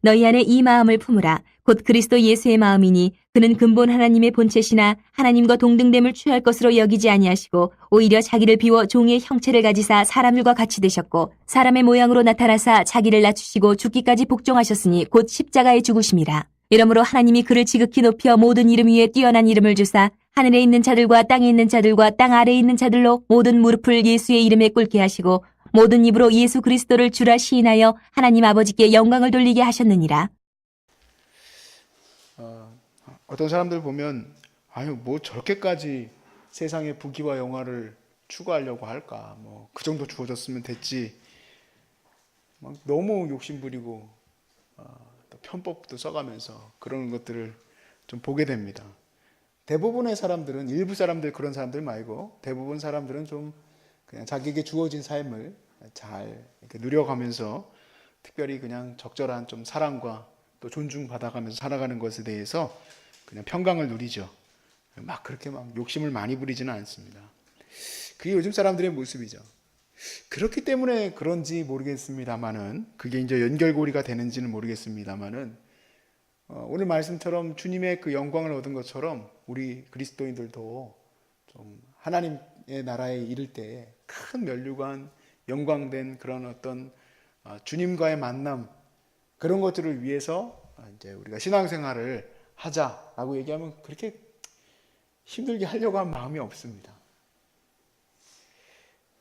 너희 안에 이 마음을 품으라. 곧 그리스도 예수의 마음이니 그는 근본 하나님의 본체시나 하나님과 동등됨을 취할 것으로 여기지 아니하시고 오히려 자기를 비워 종의 형체를 가지사 사람들과 같이 되셨고 사람의 모양으로 나타나사 자기를 낮추시고 죽기까지 복종하셨으니 곧 십자가에 죽으심이라. 이러므로 하나님이 그를 지극히 높여 모든 이름 위에 뛰어난 이름을 주사 하늘에 있는 자들과 땅에 있는 자들과 땅 아래에 있는 자들로 모든 무릎을 예수의 이름에 꿇게 하시고 모든 입으로 예수 그리스도를 주라 시인하여 하나님 아버지께 영광을 돌리게 하셨느니라. 어떤 사람들 보면 아유 뭐 저렇게까지 세상의 부귀와 영화를 추구하려고 할까? 뭐 그 정도 주어졌으면 됐지. 막 너무 욕심부리고 또 편법도 써가면서 그런 것들을 좀 보게 됩니다. 대부분의 사람들은 일부 사람들 그런 사람들 말고 대부분 사람들은 좀 그냥 자기에게 주어진 삶을 잘 이렇게 누려가면서 특별히 그냥 적절한 좀 사랑과 또 존중받아가면서 살아가는 것에 대해서 그냥 평강을 누리죠. 막 그렇게 막 욕심을 많이 부리지는 않습니다. 그게 요즘 사람들의 모습이죠. 그렇기 때문에 그런지 모르겠습니다만은 그게 이제 연결고리가 되는지는 모르겠습니다만은 오늘 말씀처럼 주님의 그 영광을 얻은 것처럼 우리 그리스도인들도 좀 하나님의 나라에 이를 때 큰 면류관 영광된 그런 어떤 주님과의 만남 그런 것들을 위해서 이제 우리가 신앙생활을 하자라고 얘기하면 그렇게 힘들게 하려고 한 마음이 없습니다.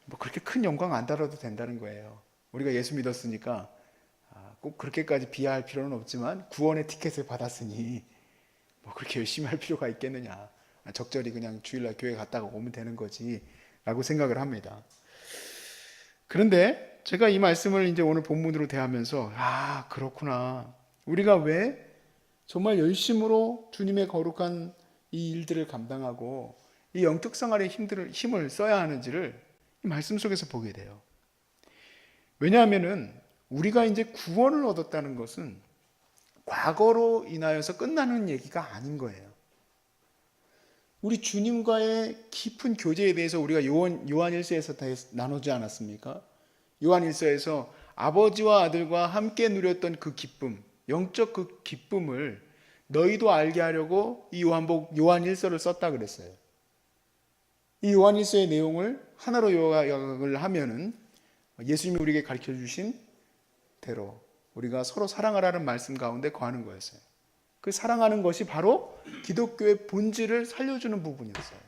뭐 그렇게 큰 영광 안 달아도 된다는 거예요. 우리가 예수 믿었으니까 꼭 그렇게까지 비하할 필요는 없지만 구원의 티켓을 받았으니 뭐 그렇게 열심히 할 필요가 있겠느냐. 적절히 그냥 주일날 교회 갔다가 오면 되는 거지 라고 생각을 합니다. 그런데 제가 이 말씀을 이제 오늘 본문으로 대하면서 그렇구나. 우리가 왜 정말 열심으로 주님의 거룩한 이 일들을 감당하고 이 영적 생활에 힘을 써야 하는지를 이 말씀 속에서 보게 돼요. 왜냐하면은 우리가 이제 구원을 얻었다는 것은 과거로 인하여서 끝나는 얘기가 아닌 거예요. 우리 주님과의 깊은 교제에 대해서 우리가 요한일서에서 다 나누지 않았습니까? 요한일서에서 아버지와 아들과 함께 누렸던 그 기쁨, 영적 그 기쁨을 너희도 알게 하려고 이 요한일서를 썼다 그랬어요. 이 요한일서의 내용을 하나로 요약을 하면은 예수님이 우리에게 가르쳐 주신 대로 우리가 서로 사랑하라는 말씀 가운데 거하는 거였어요. 그 사랑하는 것이 바로 기독교의 본질을 살려주는 부분이었어요.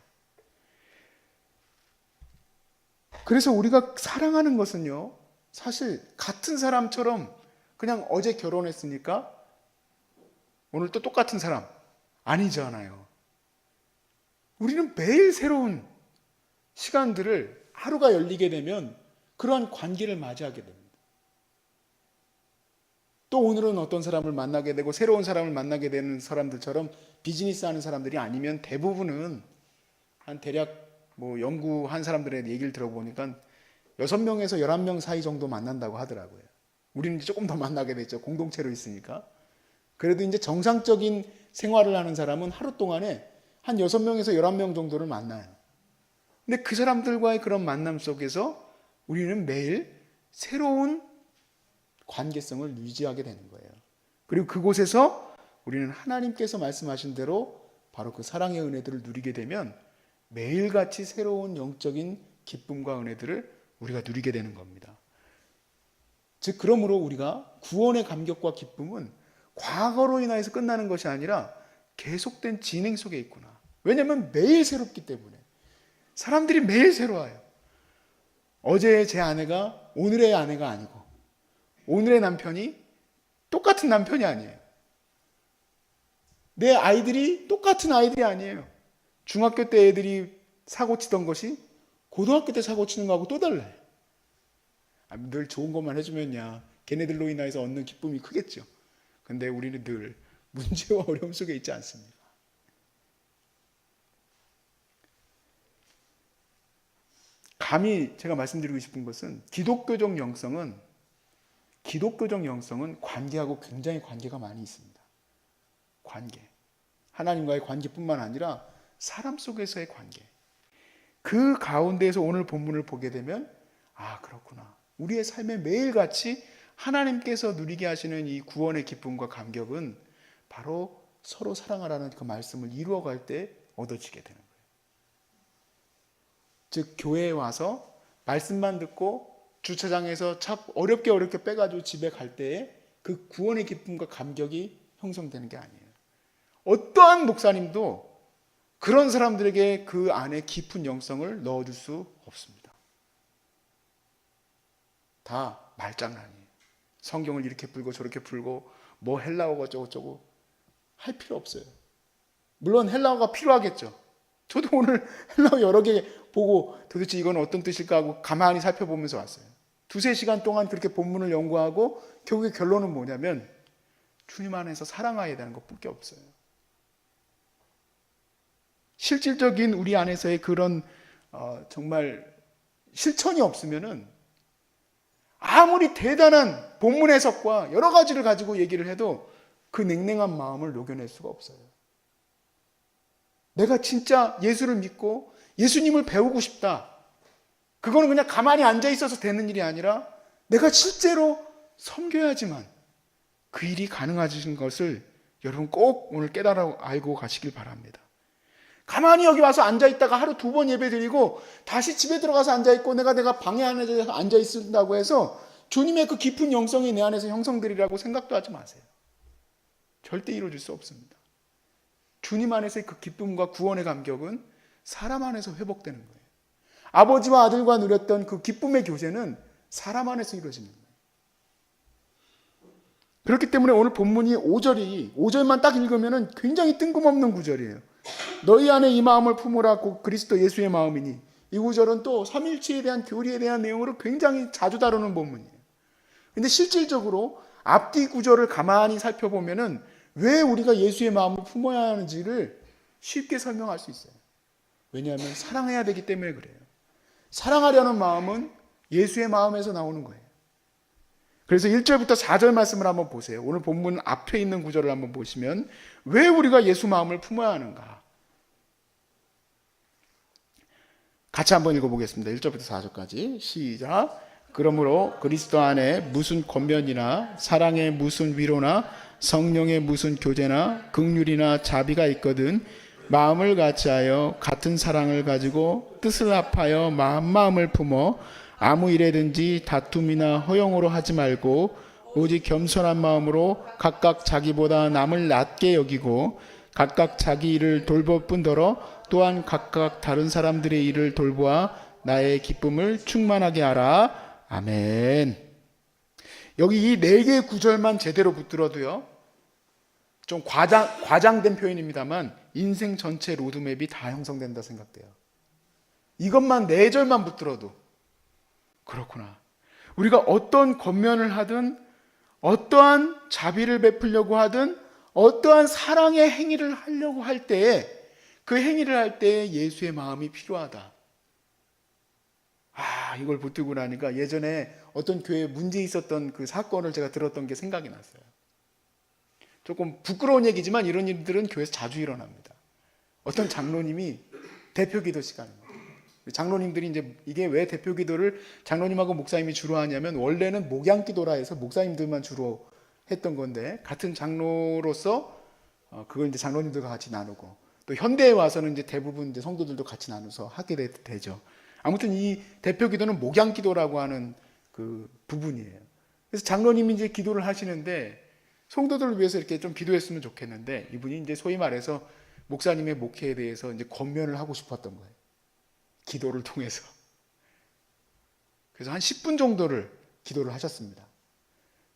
그래서 우리가 사랑하는 것은요, 사실 같은 사람처럼 그냥 어제 결혼했으니까 오늘 또 똑같은 사람 아니잖아요. 우리는 매일 새로운 시간들을 하루가 열리게 되면 그러한 관계를 맞이하게 됩니다. 또 오늘은 어떤 사람을 만나게 되고 새로운 사람을 만나게 되는 사람들처럼 비즈니스 하는 사람들이 아니면 대부분은 한 대략 뭐 연구한 사람들의 얘기를 들어보니까 6명에서 11명 사이 정도 만난다고 하더라고요. 우리는 이제 조금 더 만나게 됐죠. 공동체로 있으니까. 그래도 이제 정상적인 생활을 하는 사람은 하루 동안에 한 6명에서 11명 정도를 만나요. 근데 그 사람들과의 그런 만남 속에서 우리는 매일 새로운 관계성을 유지하게 되는 거예요. 그리고 그곳에서 우리는 하나님께서 말씀하신 대로 바로 그 사랑의 은혜들을 누리게 되면 매일같이 새로운 영적인 기쁨과 은혜들을 우리가 누리게 되는 겁니다. 즉 그러므로 우리가 구원의 감격과 기쁨은 과거로 인하여서 끝나는 것이 아니라 계속된 진행 속에 있구나. 왜냐하면 매일 새롭기 때문에. 사람들이 매일 새로워요. 어제의 제 아내가 오늘의 아내가 아니고 오늘의 남편이 똑같은 남편이 아니에요. 내 아이들이 똑같은 아이들이 아니에요. 중학교 때 애들이 사고 치던 것이 고등학교 때 사고 치는 거하고 또 달라요. 늘 좋은 것만 해주면야 걔네들로 인해서 얻는 기쁨이 크겠죠. 근데 우리는 늘 문제와 어려움 속에 있지 않습니까? 감히 제가 말씀드리고 싶은 것은 기독교적 영성은 관계하고 굉장히 관계가 많이 있습니다. 관계. 하나님과의 관계뿐만 아니라 사람 속에서의 관계. 그 가운데에서 오늘 본문을 보게 되면 아, 그렇구나. 우리의 삶에 매일같이 하나님께서 누리게 하시는 이 구원의 기쁨과 감격은 바로 서로 사랑하라는 그 말씀을 이루어갈 때 얻어지게 되는 거예요. 즉 교회에 와서 말씀만 듣고 주차장에서 차 어렵게 빼가지고 집에 갈 때에 그 구원의 기쁨과 감격이 형성되는 게 아니에요. 어떠한 목사님도 그런 사람들에게 그 안에 깊은 영성을 넣어줄 수 없습니다. 다 말장난이에요. 성경을 이렇게 풀고 저렇게 풀고 뭐 헬라어가 어쩌고저쩌고 할 필요 없어요. 물론 헬라어가 필요하겠죠. 저도 오늘 헬라어 여러 개 보고 도대체 이건 어떤 뜻일까 하고 가만히 살펴보면서 왔어요. 2-3시간 동안 그렇게 본문을 연구하고 결국에 결론은 뭐냐면 주님 안에서 사랑해야 되는 것밖에 없어요. 실질적인 우리 안에서의 그런 정말 실천이 없으면은 아무리 대단한 본문 해석과 여러 가지를 가지고 얘기를 해도 그 냉랭한 마음을 녹여낼 수가 없어요. 내가 진짜 예수를 믿고 예수님을 배우고 싶다. 그거는 그냥 가만히 앉아 있어서 되는 일이 아니라 내가 실제로 섬겨야지만 그 일이 가능해지는 것을 여러분 꼭 오늘 깨달아 알고 가시길 바랍니다. 가만히 여기 와서 앉아 있다가 하루 2번 예배 드리고 다시 집에 들어가서 앉아 있고 내가 방에 안에 앉아 있는다고 해서 주님의 그 깊은 영성이 내 안에서 형성되리라고 생각도 하지 마세요. 절대 이루어질 수 없습니다. 주님 안에서의 그 기쁨과 구원의 감격은 사람 안에서 회복되는 거예요. 아버지와 아들과 누렸던 그 기쁨의 교제는 사람 안에서 이루어지는 거예요. 그렇기 때문에 오늘 본문이 5절만 딱 읽으면 굉장히 뜬금없는 구절이에요. 너희 안에 이 마음을 품으라 곧 그리스도 예수의 마음이니. 이 구절은 또 삼일체에 대한 교리에 대한 내용으로 굉장히 자주 다루는 본문이에요. 근데 실질적으로 앞뒤 구절을 가만히 살펴보면은 왜 우리가 예수의 마음을 품어야 하는지를 쉽게 설명할 수 있어요. 왜냐하면 사랑해야 되기 때문에 그래요. 사랑하려는 마음은 예수의 마음에서 나오는 거예요. 그래서 1절부터 4절 말씀을 한번 보세요. 오늘 본문 앞에 있는 구절을 한번 보시면 왜 우리가 예수 마음을 품어야 하는가? 같이 한번 읽어보겠습니다. 1절부터 4절까지 시작. 그러므로 그리스도 안에 무슨 권면이나 사랑의 무슨 위로나 성령의 무슨 교제나 긍휼이나 자비가 있거든 마음을 같이하여 같은 사랑을 가지고 뜻을 합하여 마음을 품어 아무 일에든지 다툼이나 허용으로 하지 말고 오직 겸손한 마음으로 각각 자기보다 남을 낮게 여기고 각각 자기 일을 돌볼 뿐더러 또한 각각 다른 사람들의 일을 돌보아 나의 기쁨을 충만하게 하라. 아멘. 여기 이 4개의 구절만 제대로 붙들어도요. 좀 과장된 표현입니다만 인생 전체 로드맵이 다 형성된다 생각돼요. 이것만 4절만 붙들어도 그렇구나. 우리가 어떤 권면을 하든 어떠한 자비를 베풀려고 하든 어떠한 사랑의 행위를 하려고 할 때에 그 행위를 할 때에 예수의 마음이 필요하다. 이걸 붙들고 나니까 예전에 어떤 교회에 문제 있었던 그 사건을 제가 들었던 게 생각이 났어요. 조금 부끄러운 얘기지만 이런 일들은 교회에서 자주 일어납니다. 어떤 장로님이 대표 기도 시간입니다. 장로님들이 이제 이게 왜 대표 기도를 장로님하고 목사님이 주로 하냐면 원래는 목양 기도라 해서 목사님들만 주로 했던 건데 같은 장로로서 그걸 이제 장로님들과 같이 나누고 또 현대에 와서는 이제 대부분 이제 성도들도 같이 나눠서 하게 되죠. 아무튼 이 대표 기도는 목양 기도라고 하는 그 부분이에요. 그래서 장로님이 이제 기도를 하시는데 성도들을 위해서 이렇게 좀 기도했으면 좋겠는데 이분이 이제 소위 말해서 목사님의 목회에 대해서 이제 권면을 하고 싶었던 거예요. 기도를 통해서. 그래서 한 10분 정도를 기도를 하셨습니다.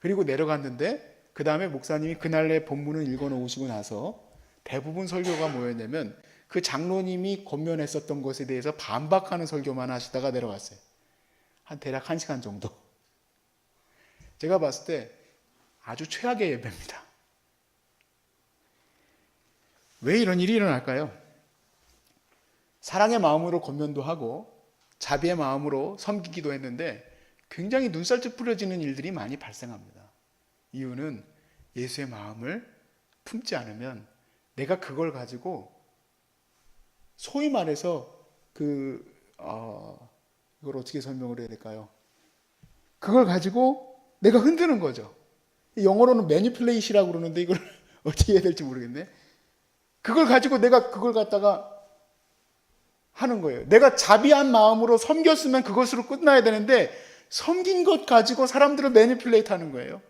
그리고 내려갔는데 그 다음에 목사님이 그날의 본문을 읽어 놓으시고 나서 대부분 설교가 뭐였냐면 그 장로님이 권면했었던 것에 대해서 반박하는 설교만 하시다가 내려갔어요. 대략 1시간 정도. 제가 봤을 때 아주 최악의 예배입니다. 왜 이런 일이 일어날까요? 사랑의 마음으로 권면도 하고 자비의 마음으로 섬기기도 했는데 굉장히 눈살 찌푸려지는 일들이 많이 발생합니다. 이유는 예수의 마음을 품지 않으면 내가 그걸 가지고 소위 말해서 그걸 어떻게 설명을 해야 될까요? 그걸 가지고 내가 흔드는 거죠. 영어로는 매니플레이시라고 그러는데 이걸 어떻게 해야 될지 모르겠네. 그걸 가지고 내가 그걸 갖다가 하는 거예요. 내가 자비한 마음으로 섬겼으면 그것으로 끝나야 되는데 섬긴 것 가지고 사람들을 매니플레이트 하는 거예요.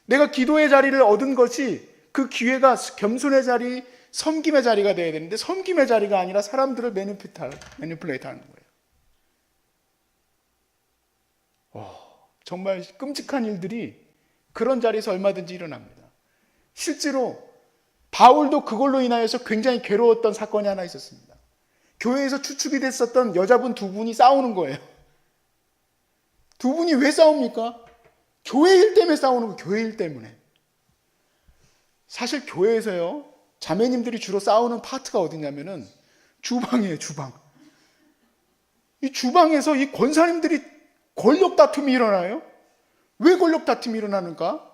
내가 기도의 자리를 얻은 것이 그 기회가 겸손의 자리, 섬김의 자리가 돼야 되는데 섬김의 자리가 아니라 사람들을 매니플레이트 하는 거예요. 정말 끔찍한 일들이 그런 자리에서 얼마든지 일어납니다. 실제로 바울도 그걸로 인하여서 굉장히 괴로웠던 사건이 하나 있었습니다. 교회에서 추측이 됐었던 여자분 두 분이 싸우는 거예요. 두 분이 왜 싸웁니까? 교회 일 때문에 싸우는 거예요. 교회 일 때문에. 사실 교회에서요, 자매님들이 주로 싸우는 파트가 어디냐면은 주방이에요, 주방. 이 주방에서 이 권사님들이 권력 다툼이 일어나요. 왜 권력 다툼이 일어나는가?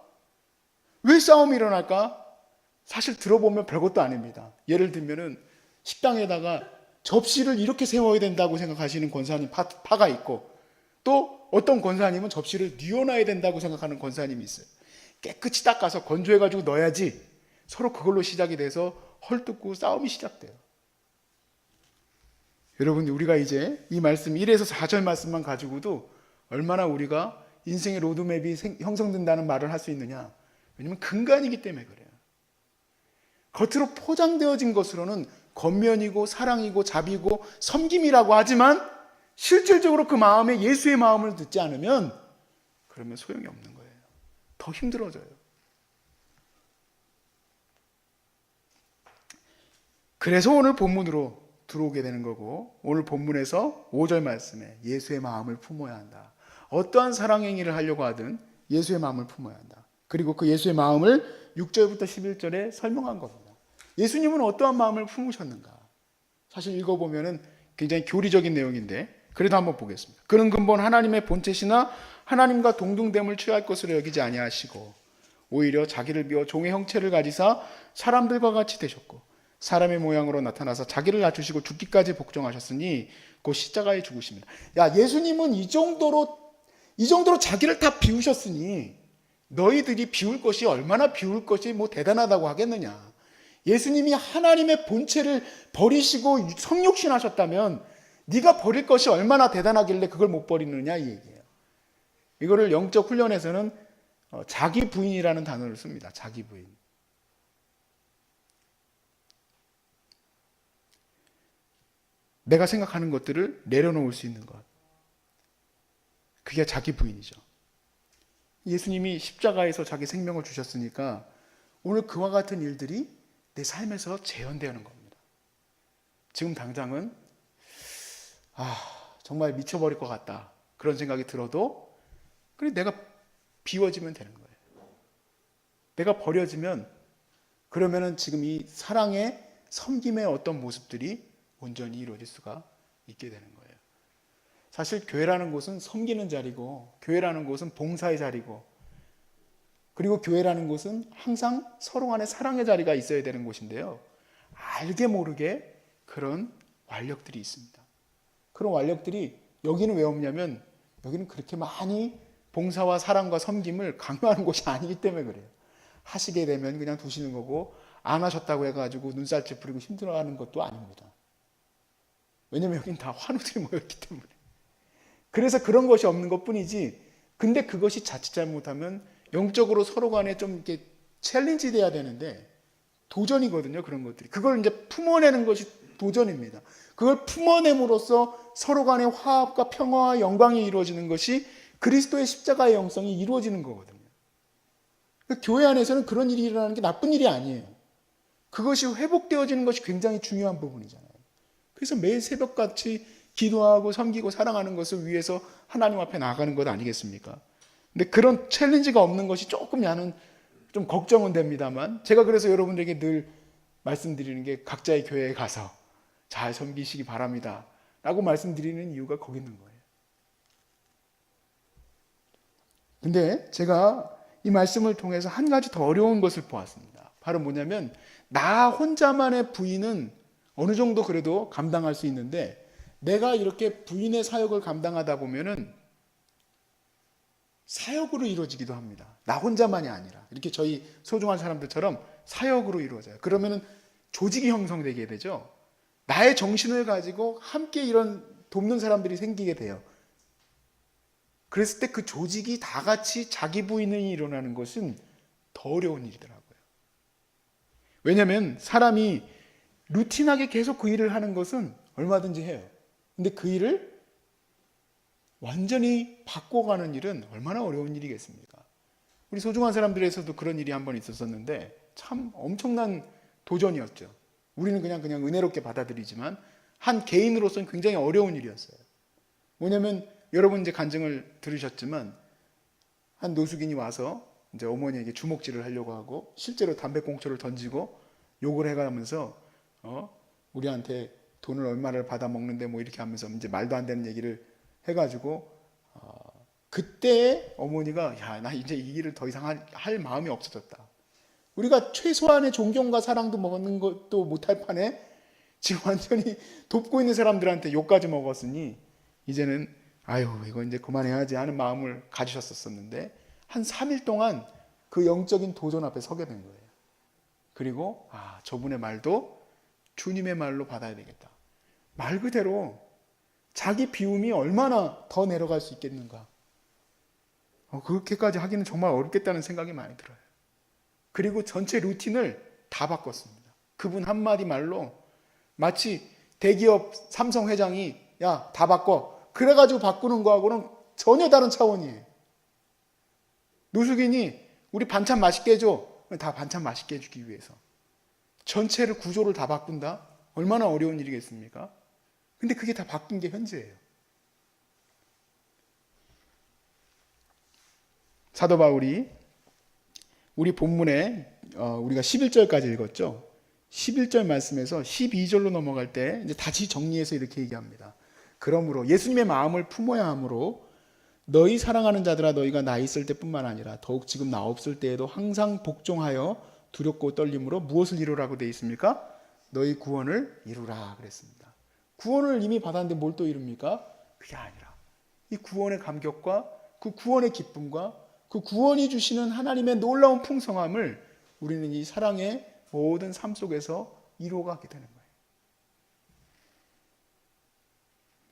왜 싸움이 일어날까? 사실 들어보면 별것도 아닙니다. 예를 들면은 식당에다가 접시를 이렇게 세워야 된다고 생각하시는 권사님 파가 있고, 또 어떤 권사님은 접시를 뉘어놔야 된다고 생각하는 권사님이 있어요. 깨끗이 닦아서 건조해가지고 넣어야지. 서로 그걸로 시작이 돼서 헐뜯고 싸움이 시작돼요. 여러분, 우리가 이제 이 말씀 1에서 4절 말씀만 가지고도 얼마나 우리가 인생의 로드맵이 형성된다는 말을 할 수 있느냐. 왜냐하면 근간이기 때문에 그래요. 겉으로 포장되어진 것으로는 겉면이고 사랑이고 자비고 섬김이라고 하지만 실질적으로 그 마음에 예수의 마음을 듣지 않으면 그러면 소용이 없는 거예요. 더 힘들어져요. 그래서 오늘 본문으로 들어오게 되는 거고, 오늘 본문에서 5절 말씀에 예수의 마음을 품어야 한다. 어떠한 사랑 행위를 하려고 하든 예수의 마음을 품어야 한다. 그리고 그 예수의 마음을 6절부터 11절에 설명한 겁니다. 예수님은 어떠한 마음을 품으셨는가? 사실 읽어보면 굉장히 교리적인 내용인데 그래도 한번 보겠습니다. 그는 근본 하나님의 본체시나 하나님과 동등됨을 취할 것으로 여기지 아니하시고 오히려 자기를 비워 종의 형체를 가지사 사람들과 같이 되셨고 사람의 모양으로 나타나서 자기를 낮추시고 죽기까지 복종하셨으니 곧 십자가에 죽으십니다. 야, 예수님은 이 정도로 자기를 다 비우셨으니 너희들이 비울 것이 얼마나 비울 것이 뭐 대단하다고 하겠느냐. 예수님이 하나님의 본체를 버리시고 성육신하셨다면 네가 버릴 것이 얼마나 대단하길래 그걸 못 버리느냐 이 얘기예요. 이거를 영적 훈련에서는 자기 부인이라는 단어를 씁니다. 자기 부인. 내가 생각하는 것들을 내려놓을 수 있는 것. 그게 자기 부인이죠. 예수님이 십자가에서 자기 생명을 주셨으니까 오늘 그와 같은 일들이 내 삶에서 재현되는 겁니다. 지금 당장은 정말 미쳐버릴 것 같다. 그런 생각이 들어도 그래 내가 비워지면 되는 거예요. 내가 버려지면 그러면은 지금 이 사랑의 섬김의 어떤 모습들이 온전히 이루어질 수가 있게 되는 거예요. 사실 교회라는 곳은 섬기는 자리고 교회라는 곳은 봉사의 자리고 그리고 교회라는 곳은 항상 서로 간에 사랑의 자리가 있어야 되는 곳인데요. 알게 모르게 그런 완력들이 있습니다. 그런 완력들이 여기는 왜 없냐면 여기는 그렇게 많이 봉사와 사랑과 섬김을 강요하는 곳이 아니기 때문에 그래요. 하시게 되면 그냥 두시는 거고 안 하셨다고 해가지고 눈살 찌푸리고 힘들어하는 것도 아닙니다. 왜냐면 여긴 다 환우들이 모였기 때문에. 그래서 그런 것이 없는 것뿐이지. 근데 그것이 자칫 잘못하면 영적으로 서로 간에 좀 이렇게 챌린지 돼야 되는데 도전이거든요. 그런 것들이. 그걸 이제 품어내는 것이 도전입니다. 그걸 품어냄으로써 서로 간의 화합과 평화와 영광이 이루어지는 것이 그리스도의 십자가의 영성이 이루어지는 거거든요. 교회 안에서는 그런 일이 일어나는 게 나쁜 일이 아니에요. 그것이 회복되어지는 것이 굉장히 중요한 부분이잖아요. 그래서 매일 새벽같이 기도하고 섬기고 사랑하는 것을 위해서 하나님 앞에 나아가는 것 아니겠습니까? 근데 그런 챌린지가 없는 것이 조금 나는 좀 걱정은 됩니다만 제가 그래서 여러분들에게 늘 말씀드리는 게 각자의 교회에 가서 잘 섬기시기 바랍니다 라고 말씀드리는 이유가 거기 있는 거예요. 근데 제가 이 말씀을 통해서 한 가지 더 어려운 것을 보았습니다. 바로 뭐냐면 나 혼자만의 부인은 어느 정도 그래도 감당할 수 있는데 내가 이렇게 부인의 사역을 감당하다 보면은 사역으로 이루어지기도 합니다. 나 혼자만이 아니라 이렇게 저희 소중한 사람들처럼 사역으로 이루어져요. 그러면은 조직이 형성되게 되죠. 나의 정신을 가지고 함께 이런 돕는 사람들이 생기게 돼요. 그랬을 때 그 조직이 다 같이 자기 부인이 일어나는 것은 더 어려운 일이더라고요. 왜냐하면 사람이 루틴하게 계속 그 일을 하는 것은 얼마든지 해요. 근데 그 일을 완전히 바꿔가는 일은 얼마나 어려운 일이겠습니까? 우리 소중한 사람들에서도 그런 일이 한 번 있었었는데 참 엄청난 도전이었죠. 우리는 그냥 은혜롭게 받아들이지만 한 개인으로서는 굉장히 어려운 일이었어요. 뭐냐면 여러분 이제 간증을 들으셨지만 한 노숙인이 와서 이제 어머니에게 주먹질을 하려고 하고 실제로 담배꽁초를 던지고 욕을 해가면서 우리한테 돈을 얼마를 받아 먹는데 뭐 이렇게 하면서 이제 말도 안 되는 얘기를 해가지고 그때 어머니가 야, 나 이제 이 일을 더 이상 할 마음이 없어졌다. 우리가 최소한의 존경과 사랑도 먹는 것도 못할 판에 지금 완전히 돕고 있는 사람들한테 욕까지 먹었으니 이제는 아유 이거 이제 그만해야지 하는 마음을 가지셨었는데 한 3일 동안 그 영적인 도전 앞에 서게 된 거예요. 그리고 저분의 말도 주님의 말로 받아야 되겠다. 말 그대로 자기 비움이 얼마나 더 내려갈 수 있겠는가. 그렇게까지 하기는 정말 어렵겠다는 생각이 많이 들어요. 그리고 전체 루틴을 다 바꿨습니다. 그분 한마디 말로 마치 대기업 삼성 회장이 야, 다 바꿔. 그래가지고 바꾸는 거하고는 전혀 다른 차원이에요. 노숙인이 우리 반찬 맛있게 해줘. 다 반찬 맛있게 해주기 위해서. 전체를 구조를 다 바꾼다? 얼마나 어려운 일이겠습니까? 근데 그게 다 바뀐 게 현재예요. 사도 바울이 우리 본문에 우리가 11절까지 읽었죠. 11절 말씀에서 12절로 넘어갈 때 이제 다시 정리해서 이렇게 얘기합니다. 그러므로 예수님의 마음을 품어야 하므로 너희 사랑하는 자들아 너희가 나 있을 때뿐만 아니라 더욱 지금 나 없을 때에도 항상 복종하여 두렵고 떨림으로 무엇을 이루라고 되어 있습니까? 너희 구원을 이루라 그랬습니다. 구원을 이미 받았는데 뭘 또 이룹니까? 그게 아니라 이 구원의 감격과 그 구원의 기쁨과 그 구원이 주시는 하나님의 놀라운 풍성함을 우리는 이 사랑의 모든 삶 속에서 이루어가게 되는 거예요.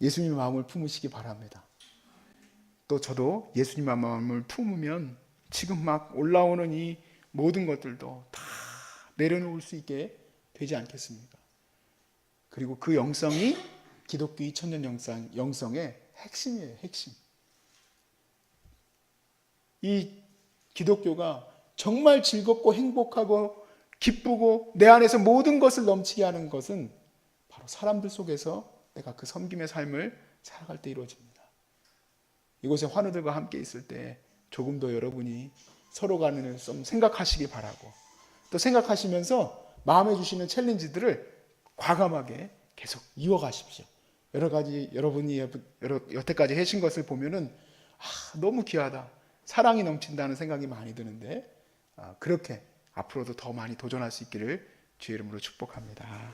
예수님의 마음을 품으시기 바랍니다. 또 저도 예수님의 마음을 품으면 지금 막 올라오는 이 모든 것들도 다 내려놓을 수 있게 되지 않겠습니까? 그리고 그 영성이 기독교 2000년 영성의 핵심이에요. 핵심. 이 기독교가 정말 즐겁고 행복하고 기쁘고 내 안에서 모든 것을 넘치게 하는 것은 바로 사람들 속에서 내가 그 섬김의 삶을 살아갈 때 이루어집니다. 이곳에 환우들과 함께 있을 때 조금 더 여러분이 서로 간을 좀 생각하시기 바라고 또 생각하시면서 마음에 주시는 챌린지들을 과감하게 계속 이어가십시오. 여러 가지 여러분이 여태까지 하신 것을 보면은 너무 귀하다. 사랑이 넘친다는 생각이 많이 드는데 그렇게 앞으로도 더 많이 도전할 수 있기를 주의 이름으로 축복합니다.